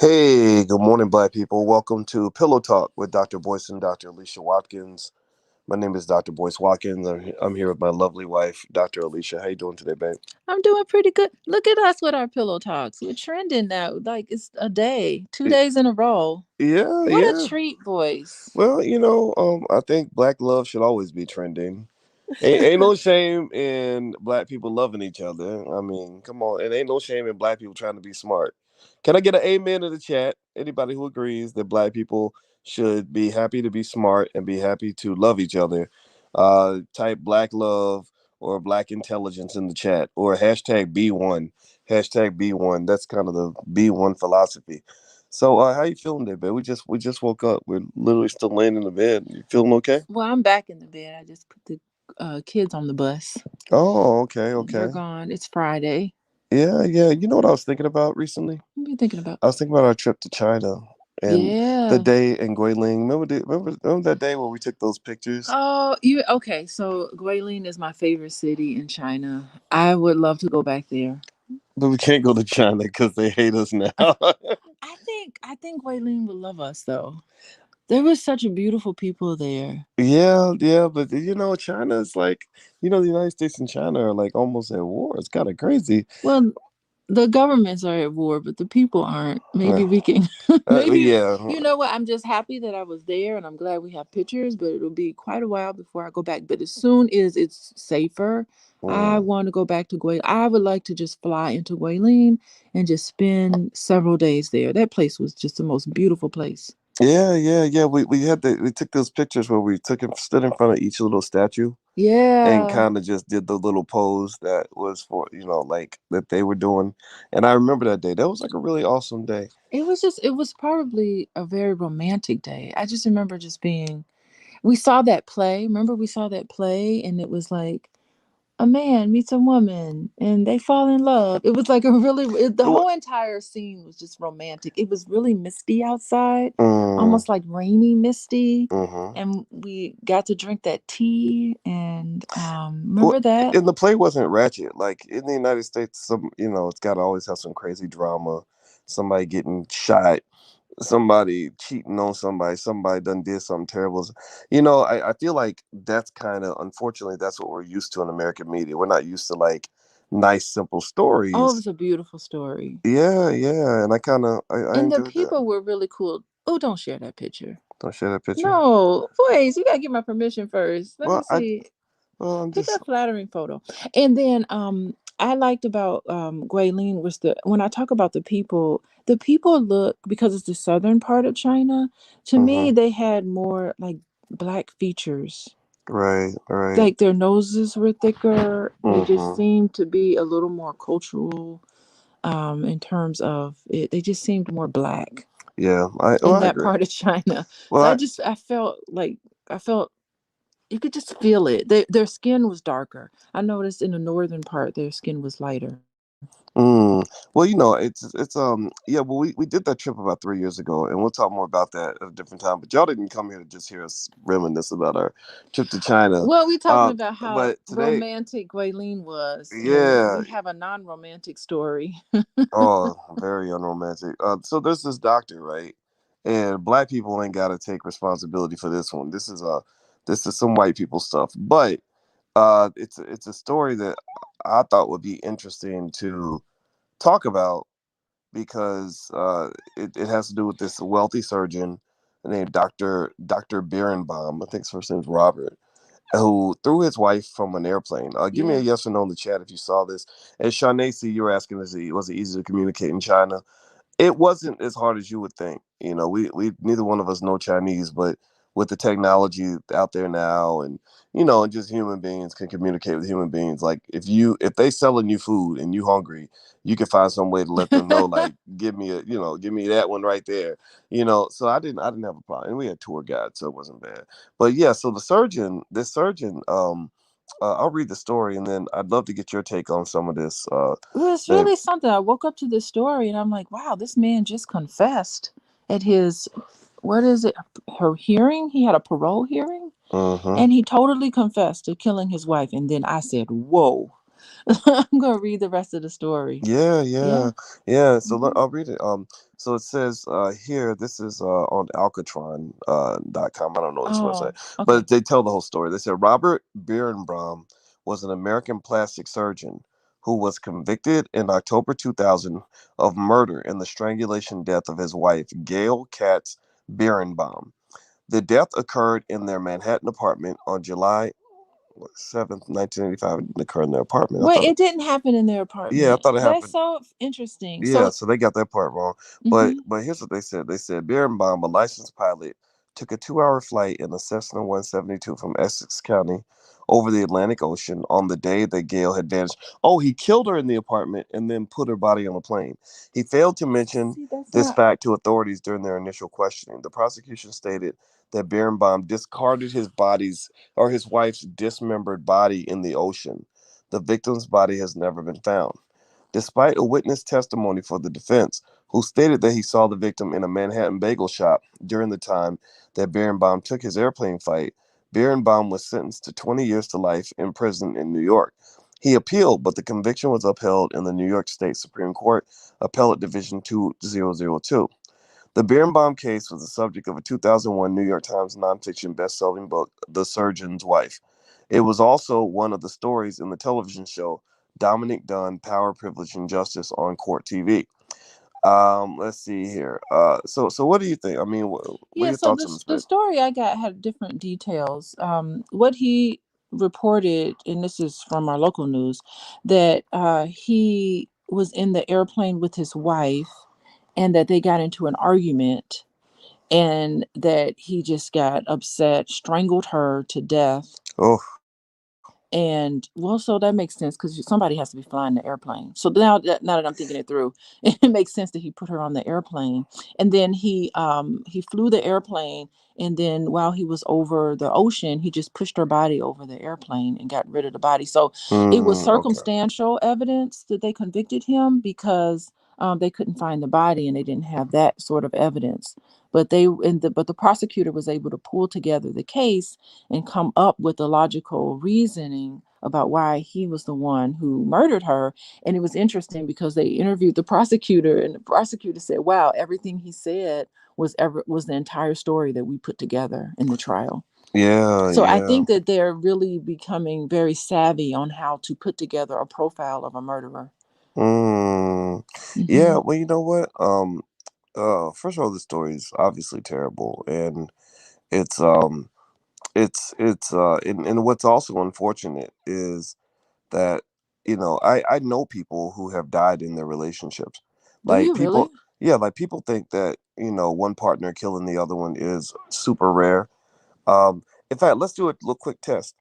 Hey, good morning, Black people. Welcome to Pillow Talk with Dr. Boyce and Dr. Alicia Watkins. My name is Dr. Boyce Watkins. I'm here with my lovely wife, Dr. Alicia. How you doing today, babe? I'm doing pretty good. Look at us with our pillow talks. We're trending now. Like it's a day, two Y- days in a row. Yeah, What a yeah. treat, boys. Well, I think Black love should always be trending. Ain't no shame in Black people loving each other. I mean, come on. And ain't no shame in Black people trying to be smart. Can I get an amen in the chat? Anybody who agrees that Black people should be happy to be smart and be happy to love each other? Type Black love or Black intelligence in the chat or hashtag B1. Hashtag B1. That's kind of the B1 philosophy. So, how you feeling there, babe? We just woke up. We're literally still laying in the bed. You feeling okay? Well, I'm back in the bed. I just put the kids on the bus. Oh, okay, They're okay. gone. It's Friday. Yeah, yeah. You know what I was thinking about recently? What are you thinking about? I was thinking about our trip to China and the Yeah. day in Guilin. Remember that day where we took those pictures? Oh, you okay? So Guilin is my favorite city in China. I would love to go back there. But we can't go to China because they hate us now. I think Guilin would love us though. There was such a beautiful people there. Yeah, yeah. But China is like, the United States and China are like almost at war. It's kind of crazy. Well, the governments are at war, but the people aren't. Uh, Maybe we can. Maybe yeah. you know what? I'm just happy that I was there, and I'm glad we have pictures. But it'll be quite a while before I go back. But as soon as it's safer, I Mm. want to go back to Guilin. I would like to just fly into Guilin and just spend several days there. That place was just the most beautiful place. Yeah, yeah, yeah. We took those pictures where we stood in front of each little statue and Yeah, kind of just did the little pose that was for like that they were doing. And I remember that day. That was like a really awesome day. it was probably a very romantic day. I just remember just being. We saw that play. Remember, we saw that play, and it was like a man meets a woman and they fall in love. It was like the Well, whole entire scene was just romantic. It was really misty outside, mm, almost like rainy misty. hmm. And we got to drink that tea. And Well, remember that? and the play wasn't ratchet. Like in the United States, it's got to always have some crazy drama, somebody getting shot, somebody cheating on somebody done did something terrible. I feel like that's kind of, unfortunately, that's what we're used to in American media. We're not used to like nice simple Oh, it stories. was a beautiful story. Yeah, yeah, and I And the enjoyed that. people were really cool. Oh, don't share that picture. Don't share that picture. No, please, you gotta get my permission first. Let me well i see. I'm Pick just. a flattering photo. And then I liked about Guilin was when I talk about the people look, because it's the southern part of China, to me Hmm. they had more like black features. Right, right. Like their noses were thicker. They just Hmm. seemed to be a little more cultural in terms of it. They just seemed more black Yeah, in I that agree. part of China. well So I I felt like I felt you could just feel it. Their skin was darker. I noticed in the northern part, their skin was lighter. Mm. Well, yeah, well, we did that trip about 3 years ago, and we'll talk more about that at a different time. But y'all didn't come here to just hear us reminisce about our trip to China. Well, we talking Uh about how but today, romantic Guilin was, and yeah, we have a non-romantic story. oh, very unromantic. So there's this doctor, right? And Black people ain't gotta take responsibility for this one. This is some white people stuff. But it's a story that I thought would be interesting to talk about because it has to do with this wealthy surgeon named Dr. Bierenbaum. I think his first name's Robert, who threw his wife from an airplane. Give me a Yeah. yes or no in the chat if you saw this. And Shanacy, you were asking, was it easy to communicate in China? It wasn't as hard as you would think. We neither one of us know Chinese, but with the technology out there now, and just human beings can communicate with human beings. Like if they selling you food and you hungry, you can find some way to let them know. Like give me that one right there. So I didn't have a problem, and we had tour guides, so it wasn't bad. But yeah, so this surgeon, I'll read the story, and then I'd love to get your take on some of this. Well, it's That really something. I woke up to this story and I'm like, wow, this man just confessed at his, what is it, her hearing? He had a parole hearing uh-huh. and he totally confessed to killing his wife. And then I said, whoa. I'm gonna read the rest of the story. Yeah, Yeah. yeah, yeah. So Hmm. I'll read it. So it says here. This is on Alcatron .com. I don't know this website, Oh, okay. but they tell the whole story. They said Robert Bierenbaum was an American plastic surgeon who was convicted in October 2000 of murder in the strangulation death of his wife Gail Katz Bierenbaum. The death occurred in their Manhattan apartment on July 7th, 1985. It didn't occur in their apartment. I Wait, thought it didn't happen in their yeah, I apartment. thought it That's happened. so interesting. Yeah, So, so they got that part wrong. But hmm, but here's what they said. They said Bierenbaum, a licensed pilot, took a 2-hour flight in a Cessna 172 from Essex County over the Atlantic Ocean on the day that Gail had vanished. Oh, he killed her in the apartment and then put her body on a plane. He failed to mention see, that's this not. fact to authorities during their initial questioning. The prosecution stated that Bierenbaum discarded his wife's dismembered body in the ocean. The victim's body has never been found. Despite a witness testimony for the defense, who stated that he saw the victim in a Manhattan bagel shop during the time that Bierenbaum took his airplane flight, Bierenbaum was sentenced to 20 years to life in prison in New York. He appealed, but the conviction was upheld in the New York State Supreme Court, Appellate Division 2002. The Birnbaum case was the subject of a 2001 New York Times nonfiction best-selling book, The Surgeon's Wife. It was also one of the stories in the television show Dominic Dunn, Power, Privilege, and Justice on Court TV. Let's see here. So what do you think? I mean, what are Yeah, your so thoughts on this this, the babe? story I got had different details. What he reported, and this is from our local news, that he was in the airplane with his wife, and that they got into an argument, and that he just got upset, strangled her to death. Oh, And well, so that makes sense because somebody has to be flying the airplane. So now that I'm thinking it through, it makes sense that he put her on the airplane, and then he flew the airplane, and then while he was over the ocean, he just pushed her body over the airplane and got rid of the body. So it was okay. circumstantial evidence that they convicted him because they couldn't find the body and they didn't have that sort of evidence. But the prosecutor was able to pull together the case and come up with a logical reasoning about why he was the one who murdered her. And it was interesting because they interviewed the prosecutor, and the prosecutor said, "Wow, everything he said was the entire story that we put together in the trial." Yeah, So I yeah. think that they're really becoming very savvy on how to put together a profile of a murderer. Mm, yeah. Hmm. Well, you know what? First of all, the story is obviously terrible, and it's and what's also unfortunate is that I know people who have died in their relationships. Do Like you really? people, yeah, like people think that one partner killing the other one is super rare. Um, in fact, let's do a little quick test.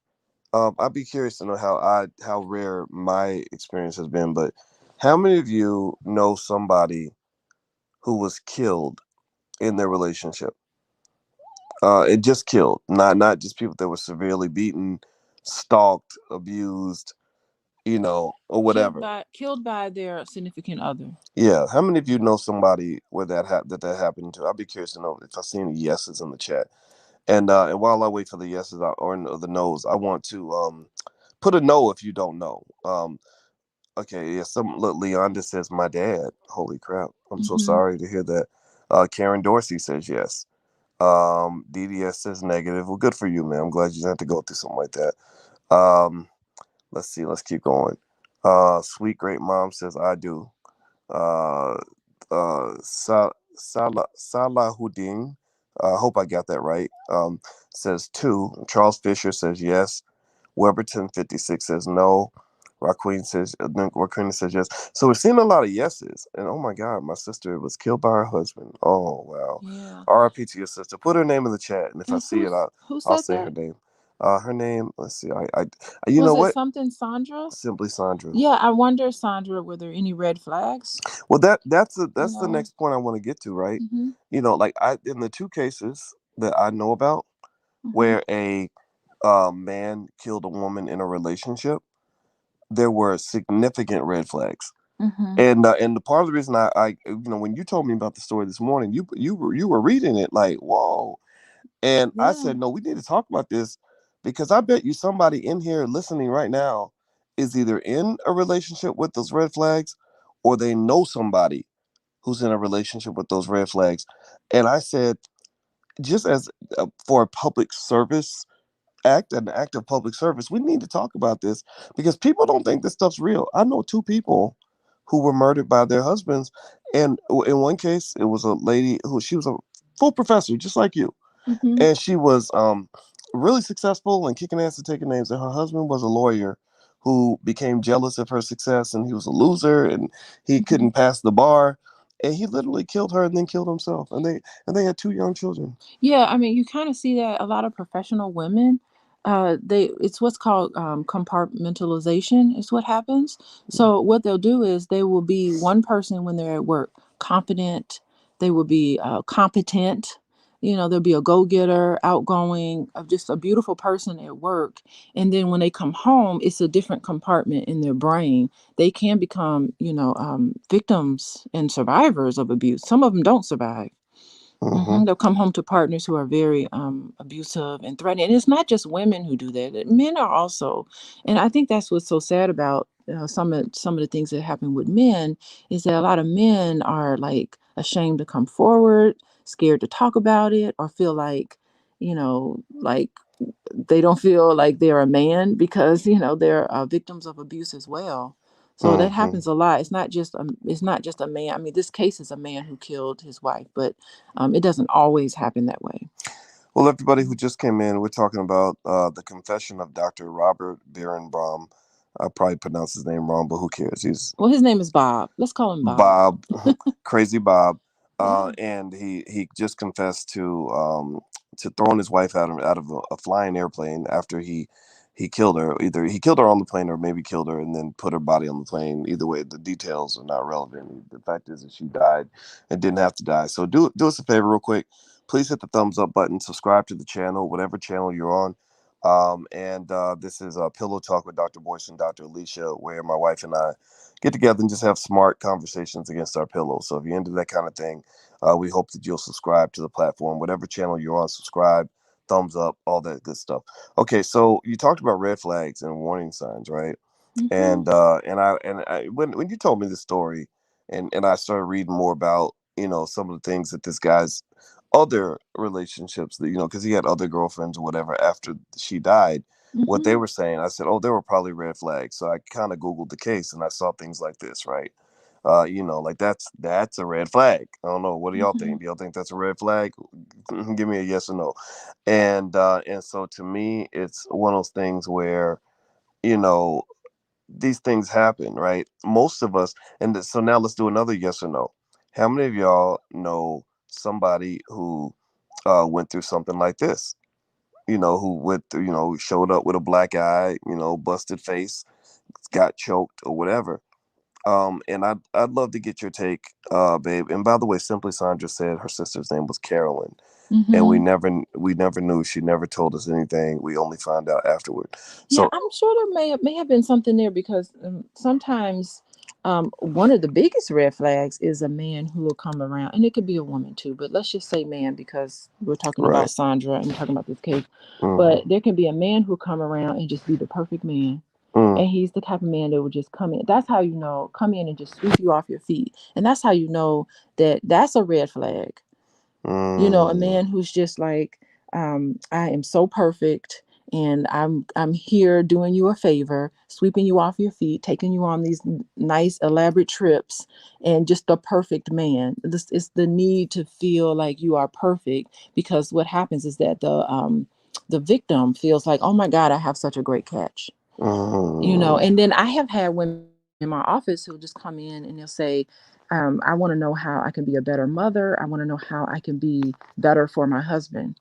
I'd be curious to know how rare my experience has been. But how many of you know somebody who was killed in their relationship? It just killed, not just people that were severely beaten, stalked, abused, or Killed whatever. by killed by their significant other. Yeah, how many of you know somebody where that happened to? I'd be curious to know if I see any yeses in the chat. And while I wait for the yeses or the nos, I want to put a no if you don't know. Okay, yeah, look, Leonda says my dad. Holy crap! I'm so Hmm. sorry to hear that. Karen Dorsey says yes. DDS says negative. Well, good for you, man. I'm glad you didn't have to go through something like that. Um, let's see. Let's keep going. Sweet great mom says I do. Uh, Salahuddin, I hope I got that right. Says two. Charles Fisher says yes. Weberton 56 says no. Raqueen says yes. So we're seeing a lot of yeses. And oh my God, my sister was killed by her husband. Oh wow. Yeah. R.I.P. to your sister. Put her name in the chat, and if I And see it, who I'll said say her that? name. Her name. Let's see. You know Was it what? something Sandra? Simply Sandra. Yeah, I wonder, Sandra, were there any red flags? Well, You that's the know? next point I want to get to, right? Mm-hmm. Like I in the two cases that I know about Mm-hmm. where a man killed a woman in a relationship, there were significant red flags. Mm-hmm. And the part of the reason when you told me about the story this morning, you were reading it like whoa, and I Yeah. said no, we need to talk about this because I bet you somebody in here listening right now is either in a relationship with those red flags, or they know somebody who's in a relationship with those red flags. And I said, just as for a public service act, an act of public service, we need to talk about this because people don't think this stuff's real. I know two people who were murdered by their husbands, and in one case, it was a lady who she was a full professor, just like you, Mm-hmm. and she was really successful and kicking ass and taking names. And her husband was a lawyer who became jealous of her success, and he was a loser, and he Mm-hmm. couldn't pass the bar, and he literally killed her and then killed himself. And they had two young children. Yeah, I mean, you kind of see that a lot of professional women, they it's what's called compartmentalization is what happens. So what they'll do is they will be one person when they're at work, confident. They will be competent. You know, they'll be a go-getter, outgoing, just a beautiful person at work. And then when they come home, it's a different compartment in their brain. They can become, victims and survivors of abuse. Some of them don't survive. Mm-hmm. They'll come home to partners who are very abusive and threatening. And it's not just women who do that; men are also. And I think that's what's so sad about some of the things that happen with men is that a lot of men are like ashamed to come forward, scared to talk about it, or feel like, like they don't feel like they're a man because they're victims of abuse as well. So that Mm-hmm. happens a lot. It's not just a man. I mean, this case is a man who killed his wife, but it doesn't always happen that way. Well, everybody who just came in, we're talking about the confession of Dr. Robert Bierenbaum. I probably pronounced his name wrong, but who cares? He's Well, his name is Bob. Let's call him Bob. Bob, Crazy Bob, Yeah. and he just confessed to throwing his wife out of a flying airplane after he killed her. Either he killed her on the plane or maybe killed her and then put her body on the plane. Either way, the details are not relevant. The fact is that she died and didn't have to die. So do us a favor, real quick. Please hit the thumbs up button. Subscribe to the channel, whatever channel you're on. And this is Pillow Talk with Dr. Boyce and Dr. Alicia, where my wife and I get together and just have smart conversations against our pillows. So if you're into that kind of thing, we hope that you'll subscribe to the platform, whatever channel you're on. Subscribe, thumbs up, all that good stuff. Okay, so you talked about red flags and warning signs, right? Mm-hmm. And when you told me the story, and I started reading more about some of the things that this guy's other relationships that because he had other girlfriends or whatever after she died, what they Mm-hmm. were saying, I said, oh, there were probably red flags. So I kind of googled the case and I saw things like this, right? Like that's a red flag. I don't know, what do y'all Mm-hmm. think? Do y'all think that's a red flag? Give me a yes or no. And so to me, it's one of those things where you know these things happen, right? Most of us. And so now let's do another yes or no. How many of y'all know somebody who went through something like this? Who went through, showed up with a black eye, busted face, got choked or whatever. And I'd love to get your take, babe. And by the way, Simply Sandra said her sister's name was Carolyn, and we Mm-hmm. never knew. She never told us anything. We only found out afterward. Yeah, So I'm sure there may have been something there because sometimes one of the biggest red flags is a man who will come around, and it could be a woman too, but let's just say man because we're talking about right. Sandra and we're talking about this case. Mm-hmm. But there can be a man who come around and just be the perfect man. Mm, And he's the type of man that would just come in. That's how you know, come in and just sweep you off your feet. And that's how you know that that's a red flag. A mm, man who's just like, I am so perfect and I'm here doing you a favor, sweeping you off your feet, taking you on these nice elaborate trips, and just the perfect man. This is the need to feel like you are perfect, because what happens is that the victim feels like, oh my God, I have such a great catch. mm, And then I have had women in my office who'll just come in and they'll say, I want to know how I can be a better mother. I want to know how I can be better for my husband.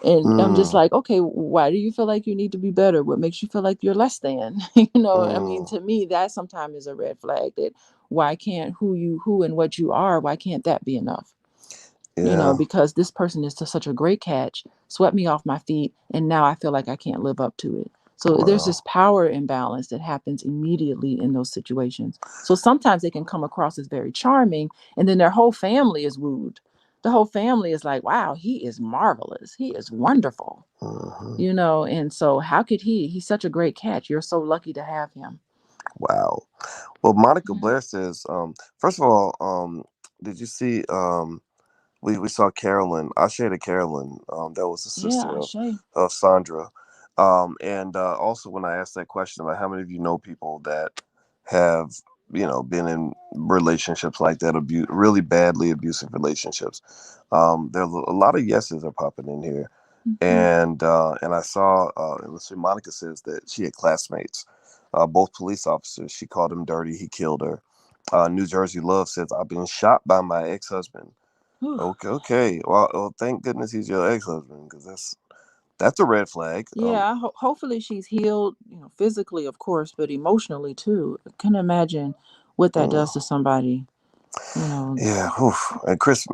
And I'm just mm, like, okay, why do you feel like you need to be better? What makes you feel like you're less than? I mean, mm. to me, that sometimes is a red flag. That why can't who and what you are, why can't that be enough? Yeah. Because this person is such a great catch, swept me off my feet, and now I feel like I can't live up to it. So there's Well. this power imbalance that happens immediately in those situations. So sometimes they can come across as very charming, and then their whole family is wooed. The whole family is like, wow, he is marvelous. He is wonderful. Mhm. And so how could he? He's such a great catch. You're so lucky to have him. Wow. Well, Monica Yeah, Blair says, first of all, did you see we saw Carolyn, Ashe to Carolyn, that was the yeah, sister Shay. of Sandra. And also when I asked that question about how many of you know people that have, been in relationships like that, really badly abusive relationships, there's a lot of yeses are popping in here. Hmm. And I saw, let's see, Monica says that she had classmates, both police officers. She called him dirty. He killed her. New Jersey Love says, I've been shot by my ex-husband. Whew. Okay, okay. Well, thank goodness he's your ex-husband, because that's a red flag. Yeah, hopefully she's healed, physically, of course, but emotionally too. I can imagine what that Mm, does to somebody, you know. yeah. Oof. And Chris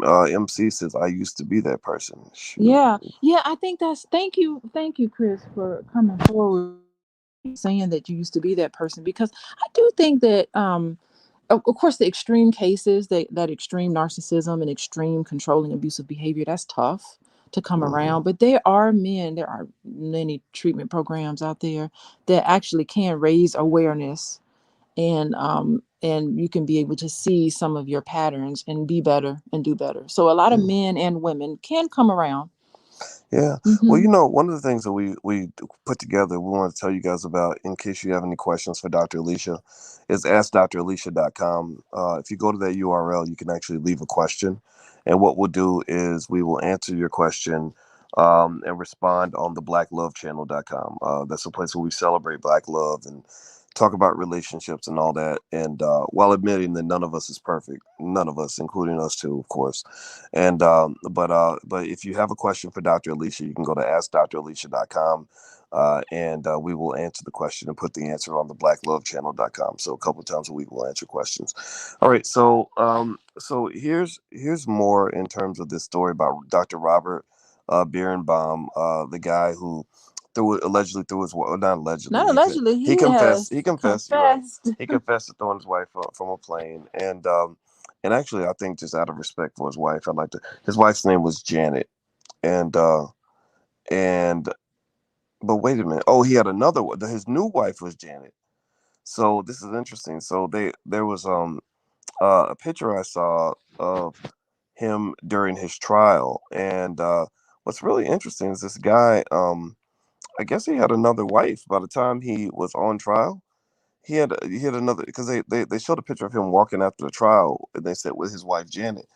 MC says, I used to be that person. Shoot. Yeah, yeah, I think that's thank you, Chris, for coming forward saying that you used to be that person because I do think that of course the extreme cases that extreme narcissism and extreme controlling abusive behavior, that's tough to come Hmm. around, but there are many treatment programs out there that actually can raise awareness, and you can be able to see some of your patterns and be better and do better, so a lot of men and women can come around. Yeah. Well, Hmm. one of the things that we put together, we want to tell you guys about in case you have any questions for Dr. Alicia, is askdralicia.com. If you go to that URL, you can actually leave a question. And what we'll do is we will answer your question and respond on the blacklovechannel.com. That's a place where we celebrate Black love and talk about relationships and all that. And while admitting that none of us is perfect, none of us, including us too, of course. And but if you have a question for Dr. Alicia, you can go to askdralicia.com, and we will answer the question and put the answer on the blacklovechannel.com. So a couple of times a week we'll answer questions. All right, so here's more in terms of this story about Dr. Robert Bierenbaum, the guy who allegedly threw his well, not allegedly, Not allegedly, he he confessed, has you're right, confessed. he confessed to throwing his wife from a plane. And actually, I think just out of respect for his wife, I'd like to. His wife's name was Janet, and and but wait a minute. Oh, he had another one. His new wife was Janet. So this is interesting. So there was a picture I saw of him during his trial, and what's really interesting is this guy. I guess he had another wife by the time he was on trial. He had another because they showed a picture of him walking after the trial, and they said with his wife Janet.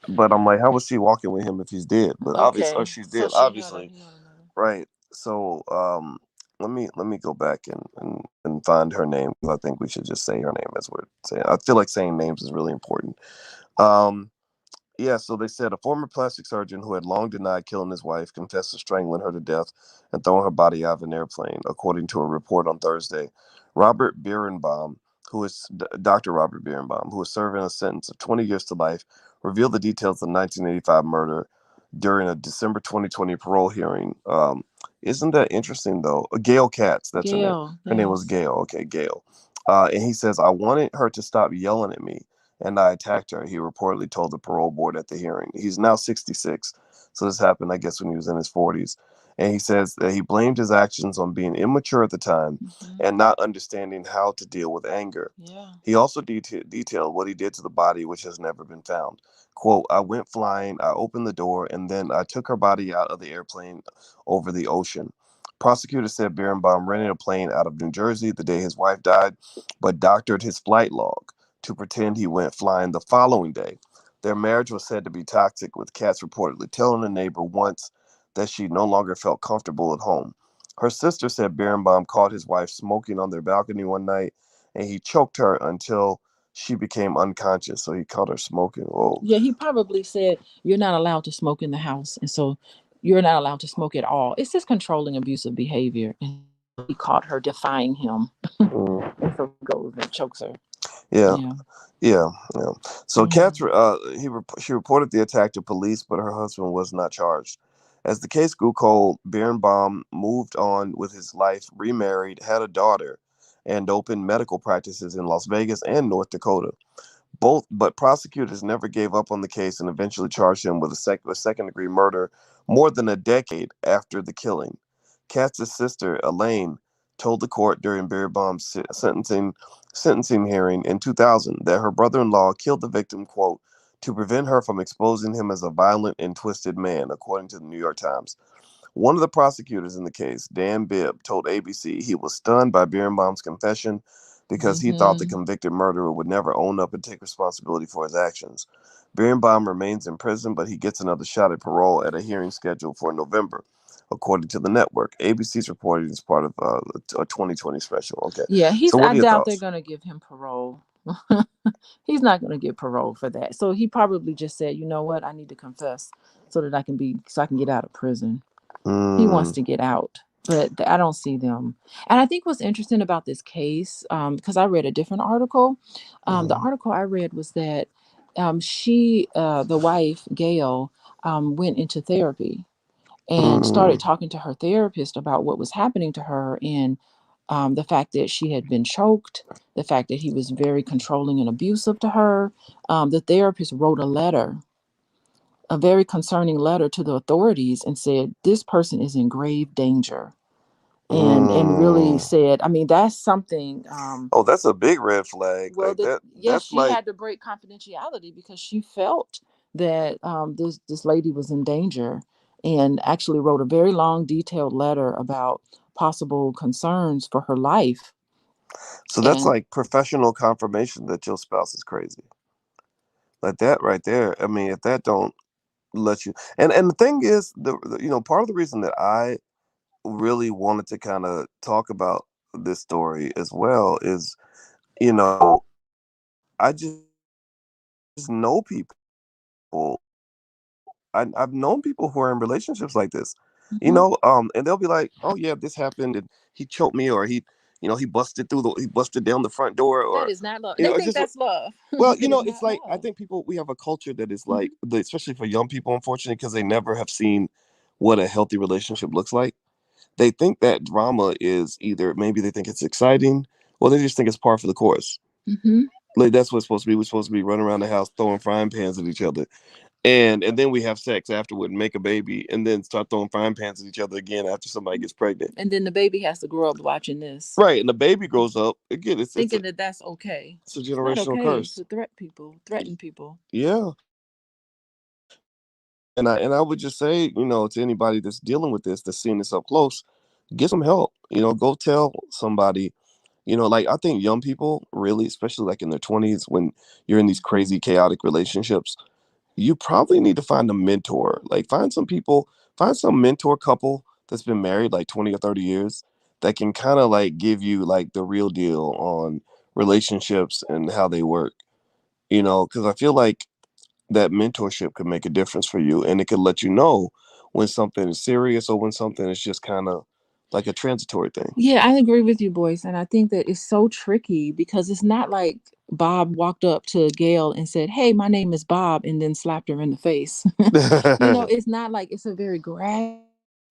But I'm like, how was she walking with him if he's dead? But obviously, or Okay, she's so dead, obviously, he had another. right? So let me go back and find her name because I think we should just say her name as we're saying. I feel like saying names is really important. Um, yeah, so they said a former plastic surgeon who had long denied killing his wife confessed to strangling her to death and throwing her body out of an airplane, according to a report on Thursday. Robert Bierenbaum, Dr. Robert Bierenbaum, who is serving a sentence of 20 years to life, revealed the details of the 1985 murder during a December 2020 parole hearing. Isn't that interesting, though? Gail Katz, that's her name. Gail, Her name was yes. Gail. Okay, Gail. And he says, I wanted her to stop yelling at me and I attacked her, he reportedly told the parole board at the hearing. He's now 66, so this happened, I guess, when he was in his 40s. And he says that he blamed his actions on being immature at the time Hmm. and not understanding how to deal with anger. Yeah. He also detailed what he did to the body, which has never been found. Quote, I went flying, I opened the door, and then I took her body out of the airplane over the ocean. Prosecutors said Birnbaum rented a plane out of New Jersey the day his wife died, but doctored his flight log to pretend he went flying the following day. Their marriage was said to be toxic, with Katz reportedly telling a neighbor once that she no longer felt comfortable at home. Her sister said Birnbaum caught his wife smoking on their balcony one night, and he choked her until she became unconscious. So he caught her smoking. Whoa. Yeah, he probably said you're not allowed to smoke in the house, and so you're not allowed to smoke at all. It's just controlling abusive behavior, and he caught her defying him, Mm, and so he goes and chokes her. yeah. Yeah. Yeah, yeah. So Katz, Hmm. she reported the attack to police, but her husband was not charged. As the case grew cold, Birnbaum moved on with his life, remarried, had a daughter, and opened medical practices in Las Vegas and North Dakota. But prosecutors never gave up on the case and eventually charged him with a second-degree murder more than a decade after the killing. Katz's sister, Elaine, told the court during Bierenbaum's sentencing hearing in 2000 that her brother-in-law killed the victim, quote, to prevent her from exposing him as a violent and twisted man, according to the New York Times. One of the prosecutors in the case, Dan Bibb, told ABC he was stunned by Bierenbaum's confession because he thought the Mm-hmm. convicted murderer would never own up and take responsibility for his actions. Birnbaum remains in prison, but he gets another shot at parole at a hearing scheduled for November, according to the network. ABC's reporting is part of a 2020 special. Okay, Yeah, so what I are your doubt they're thoughts? gonna give him parole. He's not gonna get parole for that. So he probably just said, you know what, I need to confess so I can get out of prison. He wants Mm, to get out, but I don't see them. And I think what's interesting about this case, because I read a different article. The mhm, article I read was that the wife, Gail, went into therapy and started mm. talking to her therapist about what was happening to her and the fact that she had been choked, the fact that he was very controlling and abusive to her. The therapist wrote a very concerning letter to the authorities and said, this person is in grave danger. And really Mm. said, I mean, that's something. Oh, that's a big red flag. Well, Like that that. yes, That's she like had to break confidentiality because she felt that this lady was in danger, and actually wrote a very long, detailed letter about possible concerns for her life. so. That's And like professional confirmation that your spouse is crazy. Like that right there. I mean, if that don't let you, and the thing is, part of the reason that I really wanted to kind of talk about this story as well is, I just know people. I've known people who are in relationships like this, and they'll be like, "Oh mhm, yeah, this happened, and he choked me, or he busted down the front door, or that is not love. it's They just think that's love. well, It is it's not like I love. think we have a culture that is like, Mhm. especially for young people, unfortunately, because they never have seen what a healthy relationship looks like. They think that drama is either maybe they think it's exciting, or they just think it's par for the course. Mhm. Like that's what it's supposed to be. We're supposed to be running around the house throwing frying pans at each other, and then we have sex afterward and make a baby, and then start throwing frying pans at each other again after somebody gets pregnant. And then the baby has to grow up watching this, Right, and the baby grows up again. thinking that that's okay. it's a It's not generational okay curse. to threaten people. Yeah, and I would just say, to anybody that's dealing with this, that's seeing this up close, get some help. Go tell somebody. Like I think young people really, especially like in their 20s, when you're in these crazy chaotic relationships, you probably need to find a mentor. Like find some mentor couple that's been married like 20 or 30 years that can kind of like give you like the real deal on relationships and how they work. Because I feel like that mentorship could make a difference for you, and it could let you know when something is serious or when something is just kind of like a transitory thing. Yeah, I agree with you, boys. And I think that it's so tricky because it's not like Bob walked up to Gail and said, "Hey, my name is Bob," and then slapped her in the face. It's not like it's a very gradual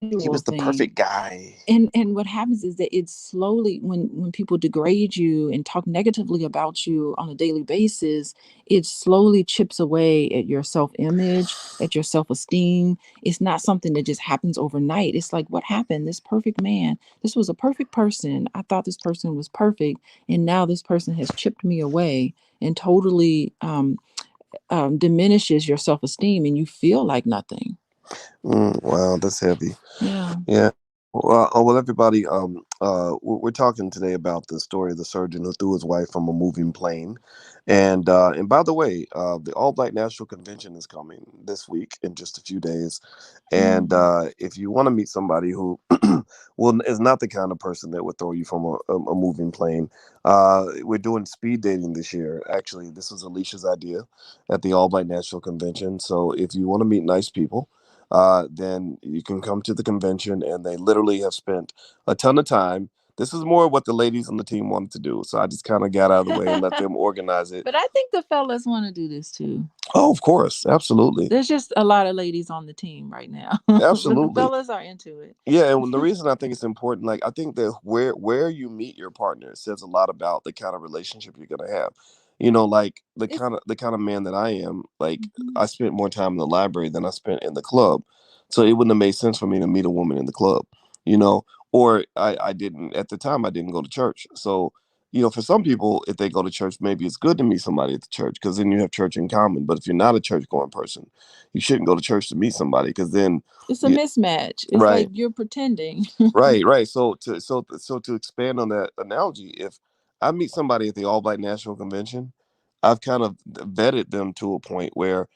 He was thing. the perfect guy. And what happens is that it's slowly, when people degrade you and talk negatively about you on a daily basis, it slowly chips away at your self-image, at your self-esteem. It's not something that just happens overnight. It's like, what happened? This perfect man, this was a perfect person, I thought this person was perfect, and now this person has chipped me away and totally diminishes your self-esteem, and you feel like nothing. Wow, that's heavy. Yeah. Yeah. Well, everybody, we're talking today about the story of the surgeon who threw his wife from a moving plane, and by the way, the All Black National Convention is coming this week in just a few days, and Mm. if you want to meet somebody who, well, is not the kind of person that would throw you from a moving plane, we're doing speed dating this year. Actually, this was Alicia's idea at the All Black National Convention. So if you want to meet nice people, then you can come to the convention. And they literally have spent a ton of time. This is more what the ladies on the team wanted to do. So I just kind of got out of the way and let them organize it. But I think the fellas want to do this too. Oh, of course. Absolutely. There's just a lot of ladies on the team right now. The Absolutely. fellas are into it. Yeah, and the reason I think it's important, like I think that where you meet your partner says a lot about the kind of relationship you're gonna have. Like It's the kind of man that I am, like mhm. I spent more time in the library than I spent in the club. So it wouldn't have made sense for me to meet a woman in the club, you know, or I didn't at the time. I didn't go to church. So, for some people, if they go to church, maybe it's good to meet somebody at the church because then you have church in common. But if you're not a church going person, you shouldn't go to church to meet somebody because then, It's a you, mismatch. It's like right, you're pretending. right. So to expand on that analogy, if I meet somebody at the All Black National Convention, I've kind of vetted them to a point where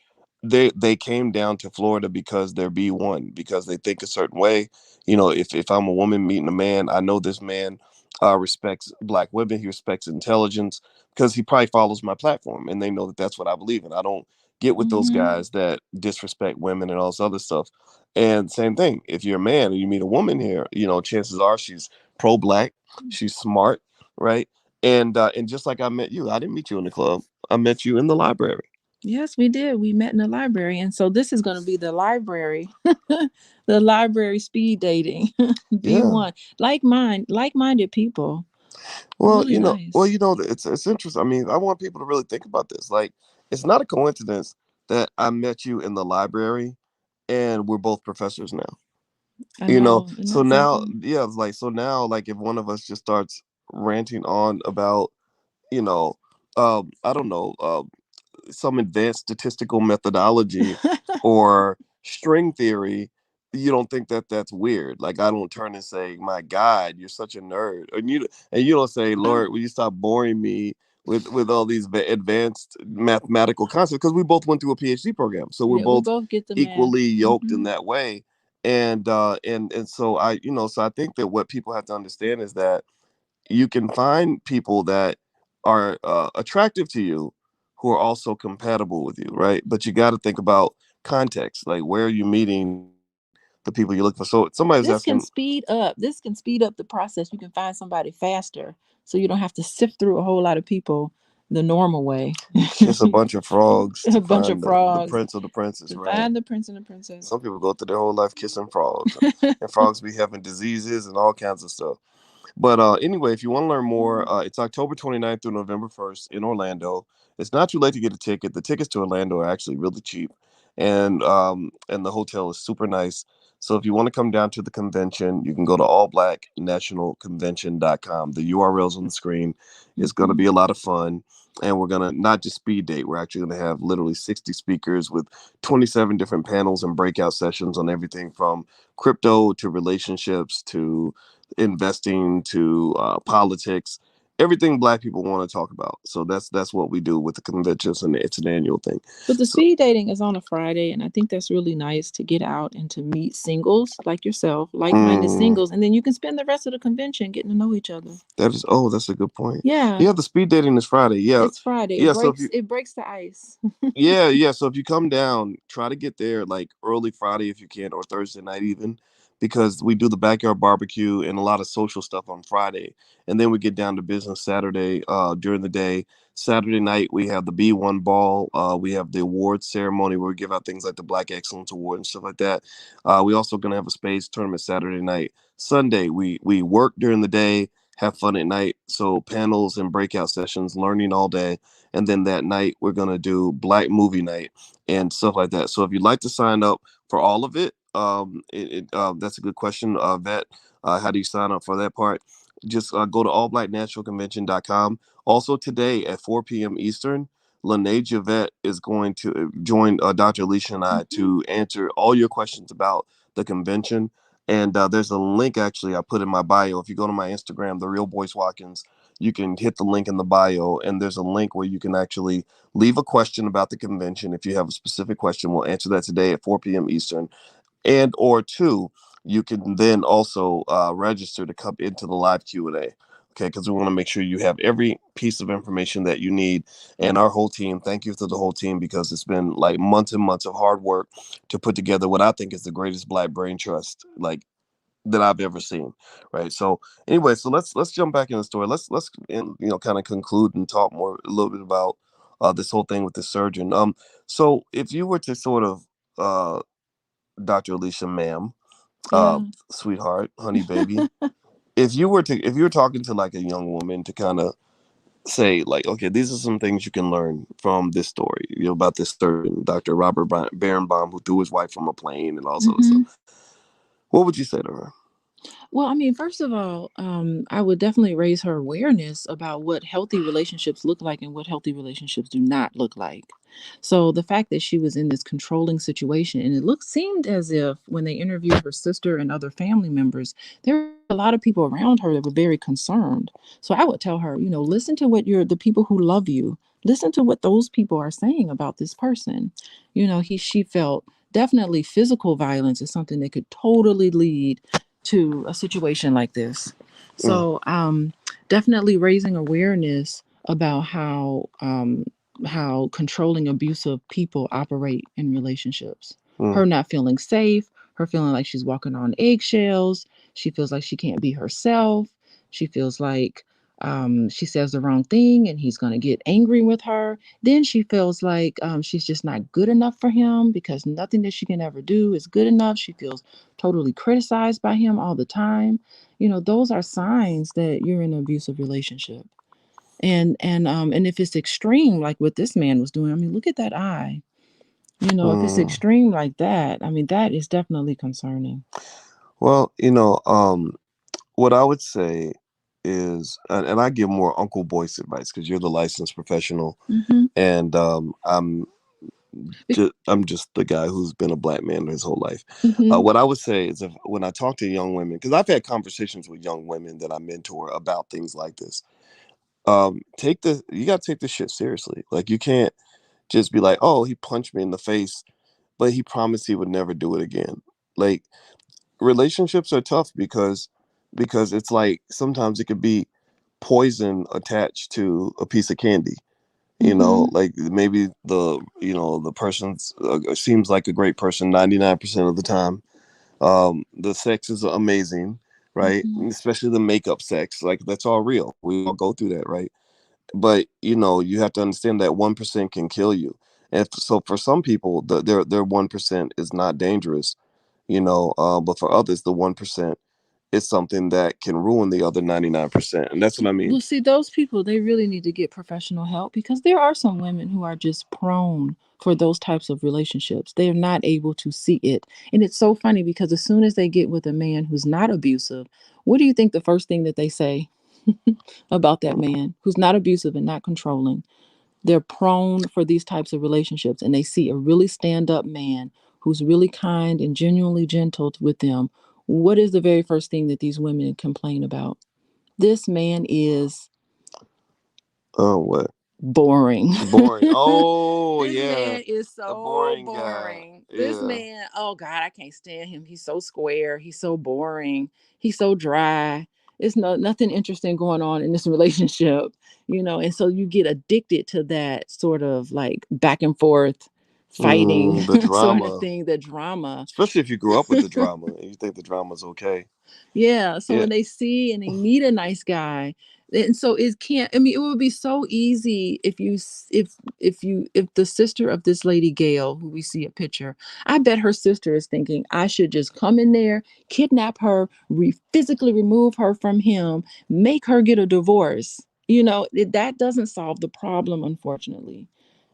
they came down to Florida because they're B1, because they think a certain way. If I'm a woman meeting a man, I know this man respects Black women. He respects intelligence because he probably follows my platform, and they know that that's what I believe in. I don't get with those Hmm. guys that disrespect women and all this other stuff. And same thing, if you're a man and you meet a woman here, chances are she's pro-Black, she's smart, right? And just like I met you, I didn't meet you in the club. I met you in the library. Yes, we did. We met in the library. And so this is going to be the library, the library speed dating, Yeah. B1. Like-minded people. Well, Really nice. it's interesting. I mean, I want people to really think about this. Like, it's not a coincidence that I met you in the library and we're both professors now. I know. Isn't So that now, something? yeah, it's like, so now, like, if one of us just starts ranting on about, you know, I don't know, some advanced statistical methodology or string theory, you don't think that that's weird. Like, I don't turn and say, "My God, you're such a nerd," and you don't say, "Lord, will you stop boring me with all these advanced mathematical concepts?" Because we both went through a PhD program, so we're Yeah, we both both get the math. equally yoked in Hmm. that way. And so I think that what people have to understand is that you can find people that are attractive to you who are also compatible with you, right? But you got to think about context, like where are you meeting the people you're looking for. So somebody's asking, This can speed up the process. You can find somebody faster, so you don't have to sift through a whole lot of people the normal way. kiss a bunch of frogs A to bunch of find the frogs prince or the princess, to right? find the prince and the princess. Some people go through their whole life kissing frogs, and frogs be having diseases and all kinds of stuff. But anyway, if you want to learn more, it's October 29th through November 1st in Orlando. It's not too late to get a ticket. The tickets to Orlando are actually really cheap, and the hotel is super nice. So if you want to come down to the convention, you can go to allblacknationalconvention.com. The URL's on the screen. It's going to Hmm. be a lot of fun. And we're going to not just speed date, we're actually going to have literally 60 speakers with 27 different panels and breakout sessions on everything from crypto to relationships to investing to politics, everything Black people want to talk about. So that's what we do with the conventions, and it's an annual thing. But the So speed dating is on a Friday, and I think that's really nice to get out and to meet singles like yourself, like-minded mm, singles, and then you can spend the rest of the convention getting to know each other. that's a good point. Yeah, Yeah, the speed dating is Friday. Yeah, it's Friday. yeah. So if you It breaks the ice. yeah. So if you come down, try to get there like early Friday if you can, or Thursday night even, because we do the backyard barbecue and a lot of social stuff on Friday, and then we get down to business Saturday during the day. Saturday night we have the B1 ball. We have the awards ceremony where we give out things like the Black Excellence Award and stuff like that. We also gonna have a spades tournament Saturday night. Sunday we work during the day, have fun at night. So panels and breakout sessions, learning all day, and then that night we're gonna do Black movie night and stuff like that. So if you'd like to sign up for all of it, that's a good question, Vet. How do you sign up for that part? Just go to allblacknaturalconvention.com. Also today at 4 p.m. Eastern, Lene Javette is going to join Dr. Alicia and I Hmm. to answer all your questions about the convention. And there's a link actually I put in my bio. If you go to my Instagram, The Real Boyce Watkins, you can hit the link in the bio, and there's a link where you can actually leave a question about the convention. If you have a specific question, we'll answer that today at 4 p.m. Eastern. And or two, you can then also register to come into the live Q&A. Okay, because we want to make sure you have every piece of information that you need. And our whole team, thank you to the whole team, because it's been like months and months of hard work to put together what I think is the greatest Black brain trust like that I've ever seen. Right. So anyway, so let's jump back in the story. Let's kind of conclude and talk more a little bit about this whole thing with the surgeon. So if you were to sort of Dr. Alicia, ma'am, uh, Yeah. sweetheart, honey, baby, if you were talking to like a young woman to kind of say like, okay, these are some things you can learn from this story, about this surgeon, Dr. Robert Bierenbaum, who threw his wife from a plane and all sort of Hmm. stuff. What would you say to her? Well, I mean, first of all, I would definitely raise her awareness about what healthy relationships look like and what healthy relationships do not look like. So the fact that she was in this controlling situation, and it looked seemed as if when they interviewed her sister and other family members, there were a lot of people around her that were very concerned. So I would tell her, listen to what the people who love you, listen to what those people are saying about this person. She felt definitely physical violence is something that could totally lead to a situation like this. Mm, So definitely raising awareness about how controlling, abusive people operate in relationships. mm, Her not feeling safe, her feeling like she's walking on eggshells. She feels like she can't be herself. She feels like she says the wrong thing and he's going to get angry with her. Then she feels like she's just not good enough for him because nothing that she can ever do is good enough. She feels totally criticized by him all the time. Those are signs that you're in an abusive relationship. And if it's extreme like what this man was doing, I mean, look at that eye. If it's mm. extreme like that, I mean, that is definitely concerning. Well, what I would say is, and I give more Uncle Boyce advice because you're the licensed professional, Mm-hmm. and I'm just the guy who's been a black man his whole life. Mm-hmm. What I would say is, if when I talk to young women, because I've had conversations with young women that I mentor about things like this, you got to take this shit seriously. Like, you can't just be like, oh, he punched me in the face, but he promised he would never do it again. Like, relationships are tough because it's like sometimes it could be poison attached to a piece of candy. Mm-hmm. Like, maybe the person seems like a great person 99% of the time. The sex is amazing, right? Mm-hmm. Especially the makeup sex, like, that's all real. We all go through that, right? But you have to understand that 1% can kill you. And so for some people, their 1% is not dangerous, but for others, the 1% is something that can ruin the other 99%, and that's what I mean. Well, see, those people, they really need to get professional help because there are some women who are just prone for those types of relationships. They're not able to see it. And it's so funny because as soon as they get with a man who's not abusive, what do you think the first thing that they say about that man who's not abusive and not controlling? They're prone for these types of relationships and they see a really stand up man who's really kind and genuinely gentle with them. What is the very first thing that these women complain about? This man is Oh, what? boring. Boring. Oh, This yeah. man is A so boring guy. boring. This Yeah. man, oh God, I can't stand him. He's so square. He's so boring. He's so dry. It's nothing interesting going on in this relationship, and so you get addicted to that sort of like back and forth fighting The sort of drama, thing, the drama. especially if you grew up with the drama and you think the drama's okay. Yeah. So Yeah. when they see and they meet a nice guy, and so it can't. I mean, it would be so easy if if the sister of this lady Gail, who we see a picture, I bet her sister is thinking I should just come in there, kidnap her, physically remove her from him, make her get a divorce. That doesn't solve the problem, unfortunately.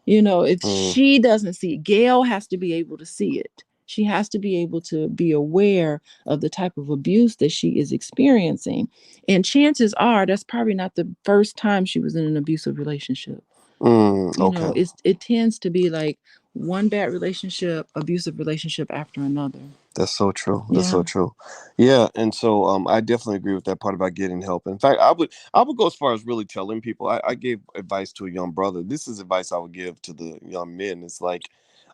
If Mm, she doesn't see it, Gail has to be able to see it. She has to be able to be aware of the type of abuse that she is experiencing. And chances are that's probably not the first time she was in an abusive relationship. okay. It tends to be like one bad relationship, abusive relationship after another. That's so true. That's so Yeah. true. Yeah, and so I definitely agree with that part about getting help. In fact, I would go as far as really telling people. I gave advice to a young brother. This is advice I would give to the young men. It's like,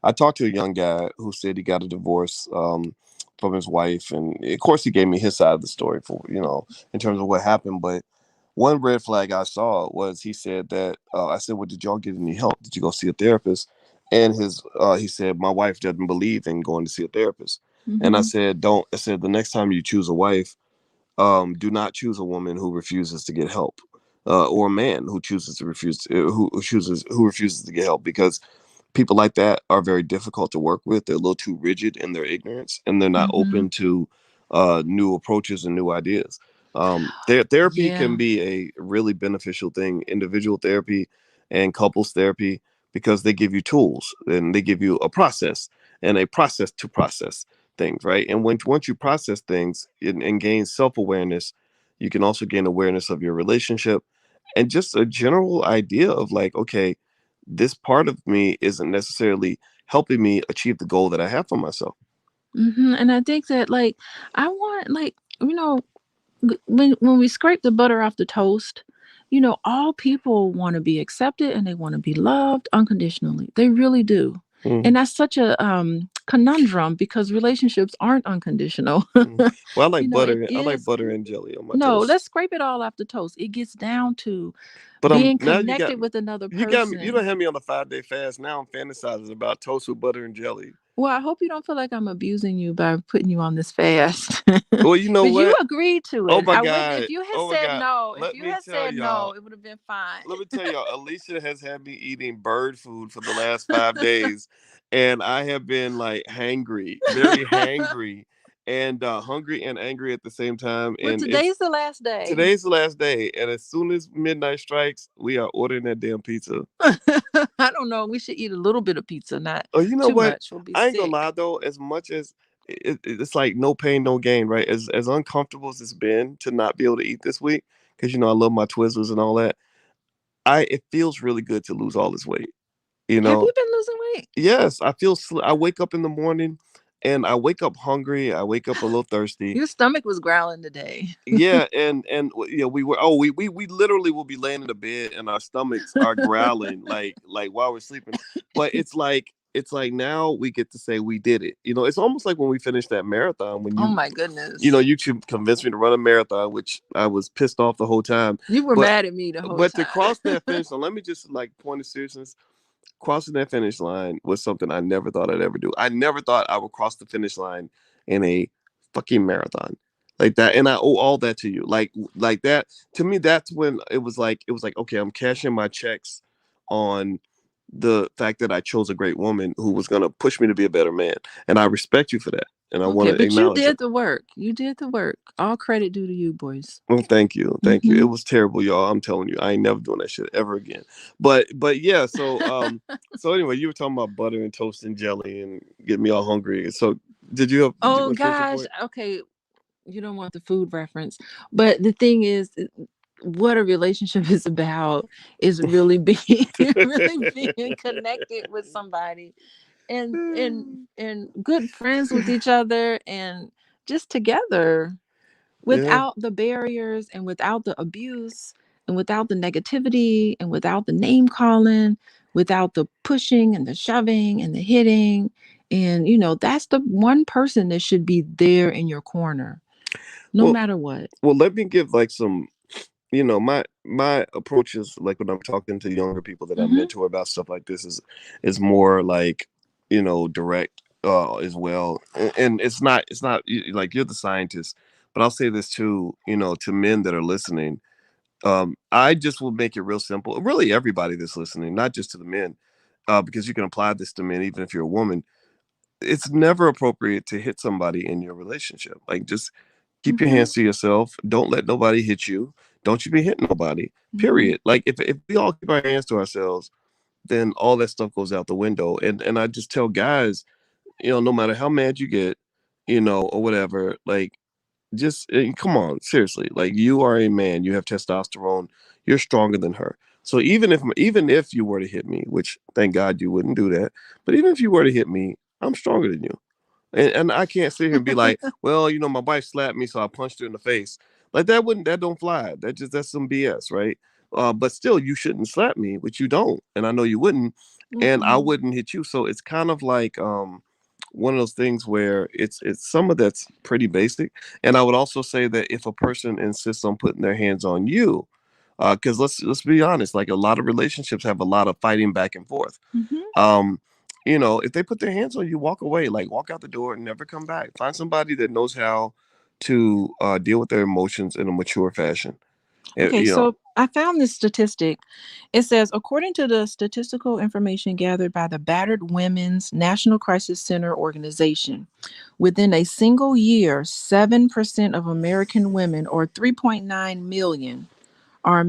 I talked to a young guy who said he got a divorce from his wife, and of course he gave me his side of the story for in terms of what happened. But one red flag I saw was he said that I said, "Well, did y'all get any help? Did you go see a therapist?" And he said, "My wife doesn't believe in going to see a therapist." And I Mm-hmm. said, don't. I said, the next time you choose a wife, do not choose a woman who refuses to get help, or a man who chooses to refuse, who refuses to get help, because people like that are very difficult to work with. They're a little too rigid in their ignorance, and they're not Mm-hmm. open to new approaches and new ideas. Therapy can Yeah. be a really beneficial thing, individual therapy and couples therapy, because they give you tools and they give you a process and a process to process. things, right? And once you process things and gain self-awareness, you can also gain awareness of your relationship and just a general idea of like, okay, this part of me isn't necessarily helping me achieve the goal that I have for myself. And I think that, like, I want, like, when we scrape the butter off the toast, all people want to be accepted and they want to be loved unconditionally. They really do. Mhm, And that's such a conundrum because relationships aren't unconditional. mhm. Well, It I like is. butter and jelly on my No, toast. let's scrape it all off the toast. It gets down to But being now you got connected with another you got me. You don't person. have me on a 5-day fast. Now I'm fantasizing about toast with butter and jelly. Well, I hope you don't feel like I'm abusing you by putting you on this fast. Well, you know But you what? agreed to Oh it. my I wouldn't, if god. you had Oh my said god. no, if Let you me had tell said no, y'all. it would have been fine. Let me tell y'all. Alicia has had me eating bird food for the last 5 days, and I have been like hangry, very hangry, and hungry and angry at the same time. Well, And it's today's the last day. today's the last day, and as soon as midnight strikes, we are ordering that damn pizza. I don't know. We should eat a little bit of pizza, not Oh, you know too what? much. We'll be I ain't gonna sick. lie though. As much as it's like no pain, no gain, right? As uncomfortable as it's been to not be able to eat this week, because I love my Twizzlers and all that. It feels really good to lose all this weight. You Have know, you been losing weight? yes, I wake up in the morning, and I wake up hungry. I wake up a little thirsty. Your stomach was growling today. Yeah, and we literally will be laying in the bed and our stomachs are growling like while we're sleeping. But it's like now we get to say we did it. It's almost like when we finished that marathon when Oh you my you goodness. know you convinced me to run a marathon, which I was pissed off the whole time. You were But mad at me the whole but to time. cross that finish line, let me just like point of seriousness. Crossing that finish line was something I never thought I'd ever do. I never thought I would cross the finish line in a fucking marathon like that, and I owe all that to you. Like that to me. That's when it was like okay, I'm cashing my checks on the fact that I chose a great woman who was gonna push me to be a better man, and I respect you for that, and I want Okay, to but you acknowledge did that. the work. You did the work. All credit due to you, boys. Well, thank you, thank you. It Hmm. was terrible, y'all. I'm telling you, I ain't never doing that shit ever again. But yeah. So anyway, you were talking about butter and toast and jelly and get me all hungry. So did you Oh want to finish your gosh. point? Okay, you don't want the food reference, but the thing is, what a relationship is about is really being really being connected with somebody, and good friends with each other, and just together Yeah. without the barriers and without the abuse and without the negativity and without the name calling, without the pushing and the shoving and the hitting. And that's the one person that should be there in your corner no Well, matter what. let me give like some. My approach is like when I'm talking to younger people that I Hmm. mentor about stuff like this is more like direct as well, and it's not like you're the scientist, but I'll say this too, to men that are listening. I just will make it real simple. Really, everybody that's listening, not just to the men, because you can apply this to men even if you're a woman. It's never appropriate to hit somebody in your relationship. Like, just keep your Hmm. hands to yourself. Don't let nobody hit you. Don't you be hitting nobody. Hmm. Period. Like, if we all keep our hands to ourselves, then all that stuff goes out the window. And I just tell guys, no matter how mad you get, or whatever, like just come on, seriously. Like, you are a man, you have testosterone, you're stronger than her. So even if you were to hit me, which thank God you wouldn't do that, but even if you were to hit me, I'm stronger than you. And I can't sit here and be like, well, my wife slapped me, so I punched her in the face. Like, that don't fly. That's some BS, right? But still, you shouldn't slap me, which you don't, and I know you wouldn't, and I Mm-mm. wouldn't hit you. So it's kind of like one of those things where it's some of that's pretty basic. And I would also say that if a person insists on putting their hands on you, because let's be honest, like a lot of relationships have a lot of fighting back and forth. Hmm. um if they put their hands on you, walk away, like walk out the door and never come back. Find somebody that knows how to deal with their emotions in a mature fashion. Eh, Okay, you know so I found this statistic. It says, according to the statistical information gathered by the Battered Women's National Crisis Center organization, within a single year, 7% of American women, or 3.9 million, are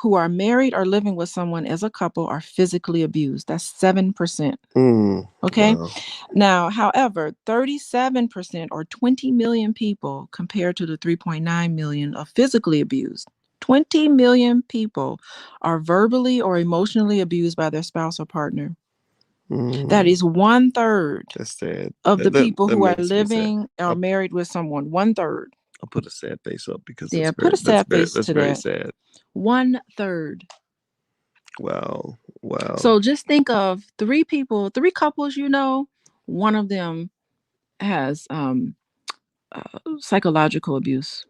who are married or living with someone as a couple are physically abused. That's 7%. Okay. Wow. Now, however, 37% or 20 million people compared to the 3.9 million of physically abused. 20 million people are verbally or emotionally abused by their spouse or partner. That Mm, is one third that's sad. of the people That who are makes me sad. living or I'll, married with someone. One third. I'll put a sad face up because Yeah, put a sad face that's to very that. sad. One third. Wow. Wow. So just think of three people, three couples, one of them has psychological abuse,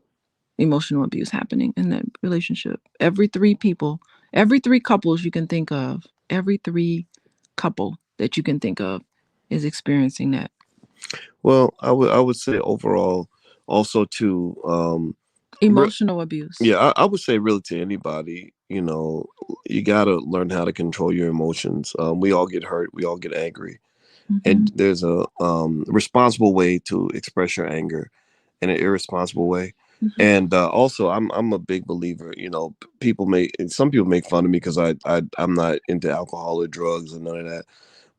emotional abuse happening in that relationship. Every three people, every three couples you can think of, every three couple that you can think of is experiencing that. Well, I would say overall, also to re- Emotional abuse. yeah, I would say really to anybody, you got to learn how to control your emotions. We all get hurt, we all get angry, Mm-hmm. and there's a responsible way to express your anger and an irresponsible way. Mm-hmm. And also, I'm a big believer. People some people make fun of me because I'm not into alcohol or drugs and none of that.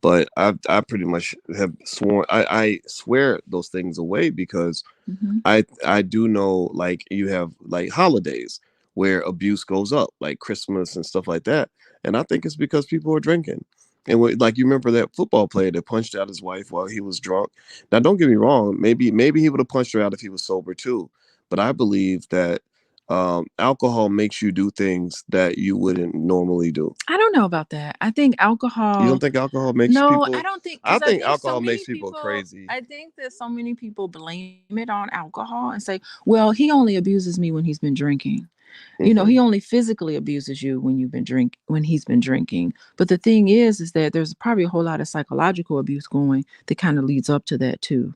But I pretty much have sworn I swear those things away because Mm-hmm. I do know, like, you have like holidays where abuse goes up, like Christmas and stuff like that, and I think it's because people are drinking. And like, you remember that football player that punched out his wife while he was drunk. Now, don't get me wrong, maybe he would have punched her out if he was sober too, but I believe that alcohol makes you do things that you wouldn't normally do. I don't know about that. I think You don't alcohol. think alcohol makes No, I people? don't think, I because I think think so alcohol many makes people people. crazy. I think that so many people blame it on alcohol and say, "Well, he only abuses me when he's been drinking." He Hmm. only physically abuses you when he's been drinking. But the thing is that there's probably a whole lot of psychological abuse going that kind of leads up to that too.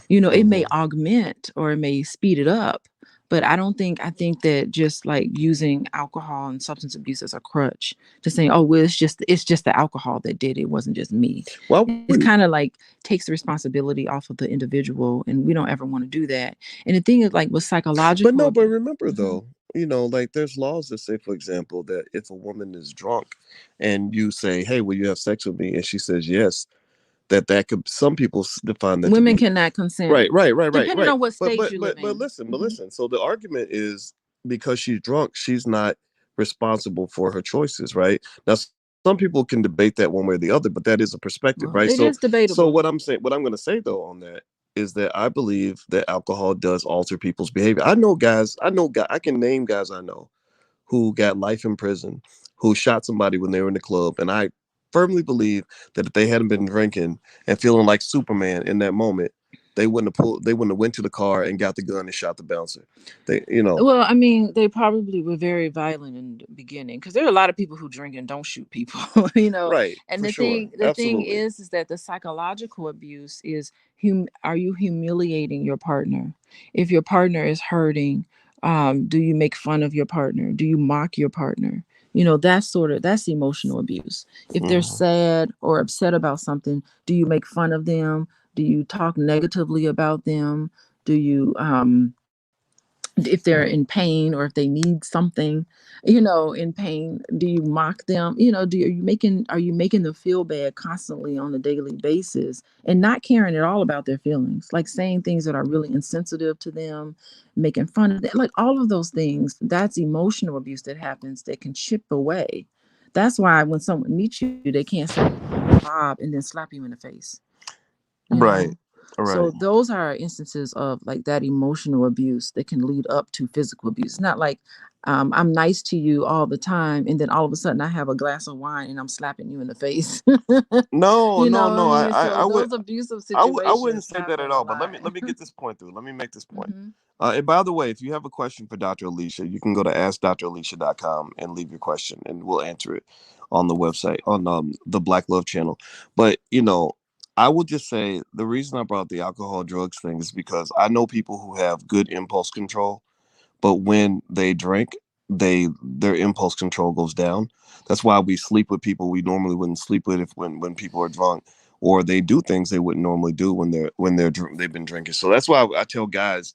It may Hmm. augment or it may speed it up, but I think that just like using alcohol and substance abuse as a crutch to saying, oh well, it's just the alcohol that did it. It wasn't just me. Well, I It's wouldn't. kind of like takes the responsibility off of the individual, and we don't ever want to do that. And the thing is, like, with But psychological no, but abuse. remember Mhm. though, like, there's laws that say, for example, that if a woman is drunk and you say, "Hey, will you have sex with me?" and she says yes, that could, some people define that to Women be cannot consent, right, right, right, right, depending right. on what But state you live but in. listen, but Hmm. listen. So the argument is, because she's drunk, she's not responsible for her choices, right? Now, some people can debate that one way or the other, but that is a perspective, right? Well, So, it is debatable. what I'm going to say though on that is that I believe that alcohol does alter people's behavior. I can name guys I know who got life in prison, who shot somebody when they were in the club. And I firmly believe that if they hadn't been drinking and feeling like Superman in that moment, they wouldn't have went to the car and got the gun and shot the bouncer. They. Well, I mean, they probably were very violent in the beginning because there are a lot of people who drink and don't shoot people, you know. Right, And for the sure. thing Absolutely. is that the psychological abuse is are you humiliating your partner? If your partner is hurting, do you make fun of your partner? Do you mock your partner? That's emotional abuse. If they're Hmm. sad or upset about something, do you make fun of them? Do you talk negatively about them? Do you if they're in pain or if they need something, in pain, do you mock them? Are you making them feel bad constantly on a daily basis and not caring at all about their feelings, like saying things that are really insensitive to them, making fun of them, like all of those things? That's emotional abuse that happens that can chip away. That's why when someone meets you, they can't say Bob and then slap you in the face, you know. Right. Right. So those are instances of like that emotional abuse that can lead up to physical abuse. It's not like I'm nice to you all the time and then all of a sudden I have a glass of wine and I'm slapping you in the face. No, You no, know what I no. mean? So I would. those abusive I wouldn't situations say that at happen a all. But lot. let me get this point through. Let me make this point. Hmm. And by the way, if you have a question for Dr. Alicia, you can go to askdralicia.com and leave your question, and we'll answer it on the website on the Black Love channel. But I will just say the reason I brought the alcohol drugs thing is because I know people who have good impulse control, but when they drink, their impulse control goes down. That's why we sleep with people we normally wouldn't sleep with if when people are drunk, or they do things they wouldn't normally do they've been drinking. So that's why I tell guys,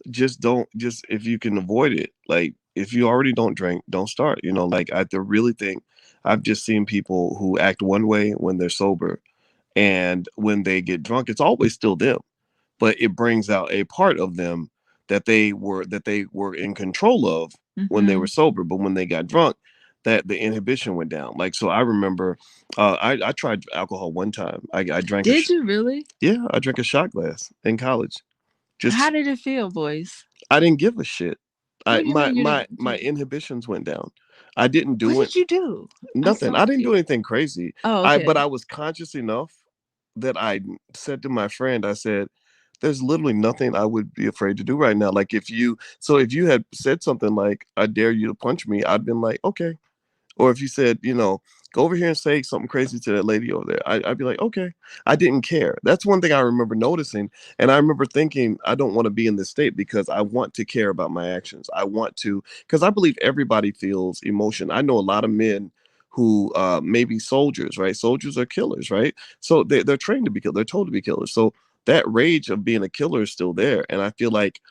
just don't, just if you can avoid it, like, if you already don't drink, don't start. Like I really think I've just seen people who act one way when they're sober, and when they get drunk, it's always still them, but it brings out a part of them that they were in control of when they were sober, but when they got drunk, that the inhibition went down. Like, so I remember, I tried alcohol one time. I drank Did you really? yeah, I drank a shot glass in college. How Just, did it feel, boys? I didn't give a shit. What I do you my mean you my didn't my give? inhibitions went down. I didn't What do it. did you do? I'm Nothing. I didn't do sorry. anything crazy. Oh, But okay. I was conscious enough that I said to my friend, I said, "There's literally nothing I would be afraid to do right now." Like, if you had said something like, "I dare you to punch me," I'd been like, "Okay." Or if you said, "Go over here and say something crazy to that lady over there," I'd be like, "Okay." I didn't care. That's one thing I remember noticing. And I remember thinking, I don't want to be in this state because I want to care about my actions. I want to, because I believe everybody feels emotion. I know a lot of men who may be soldiers, right? Soldiers are killers, right? So they're trained to be killers. They're told to be killers. So that rage of being a killer is still there. And I feel like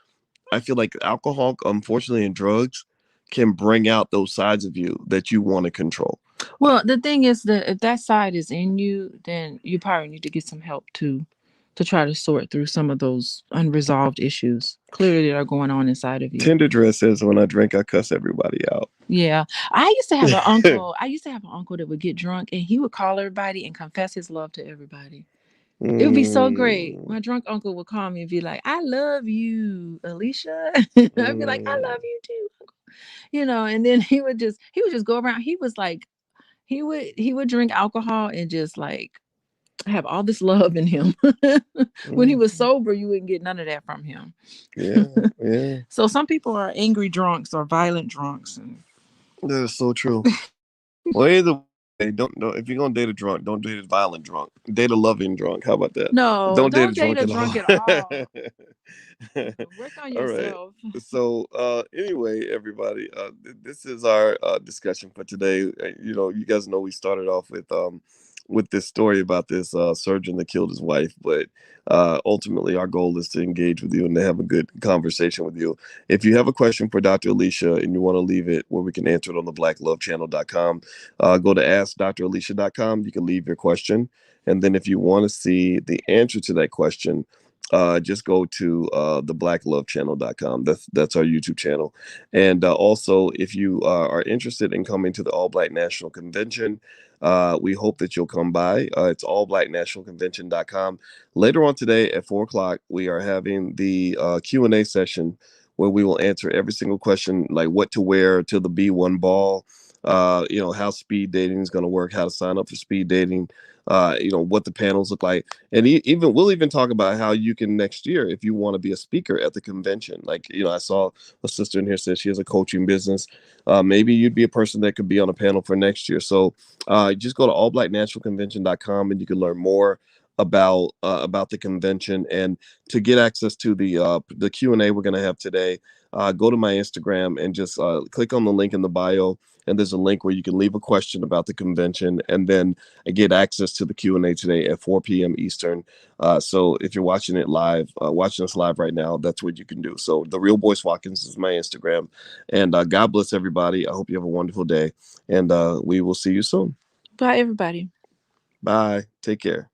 alcohol, unfortunately, and drugs can bring out those sides of you that you want to control. Well, the thing is that if that side is in you, then you probably need to get some help too, to try to sort through some of those unresolved issues clearly that are going on inside of you. Tinder dress says, when I drink, I cuss everybody out. Yeah. I used to have an uncle. I used to have an uncle that would get drunk and he would call everybody and confess his love to everybody. It would be so great. Mm, My drunk uncle would call me and be like, "I love you, Alicia." I'd be like, "I mm, love you too." And then he would just go around. He was like, he would drink alcohol and just like have all this love in him. When he was mm. sober, you wouldn't get none of that from him. Yeah, yeah. So some people are angry drunks or violent drunks, and That is so true. Well, either way, don't if you're gonna date a drunk, don't date a violent drunk. Date a loving drunk. How about that? no, Don't date a don't date drunk a at all. drunk at all. Work on All right. yourself. So anyway, everybody, this is our discussion for today. You guys know we started off with this story about this surgeon that killed his wife, but ultimately our goal is to engage with you and to have a good conversation with you. If you have a question for Dr. Alicia and you want to leave it where we can answer it on the blacklovechannel.com, go to askdralicia.com. You can leave your question. And then if you want to see the answer to that question, just go to the blacklovechannel.com. That's our YouTube channel. And also, if you are interested in coming to the All Black National Convention, we hope that you'll come by. It's allblacknationalconvention.com. Later on today at 4 o'clock, we are having the Q&A session where we will answer every single question, like what to wear to the B1 ball, how speed dating is going to work, how to sign up for speed dating, what the panels look like. And even we'll even talk about how you can next year, if you want to be a speaker at the convention. Like, I saw a sister in here said she has a coaching business. Maybe you'd be a person that could be on a panel for next year. So just go to allblacknationalconvention.com and you can learn more about the convention. And to get access to the Q&A we're going to have today, go to my Instagram and just click on the link in the bio, and there's a link where you can leave a question about the convention, and then get access to the Q&A today at 4 p.m. Eastern. So if you're watching us live right now, that's what you can do. So The Real Boyce Watkins is my Instagram. And God bless everybody. I hope you have a wonderful day, and we will see you soon. Bye, everybody. Bye. Take care.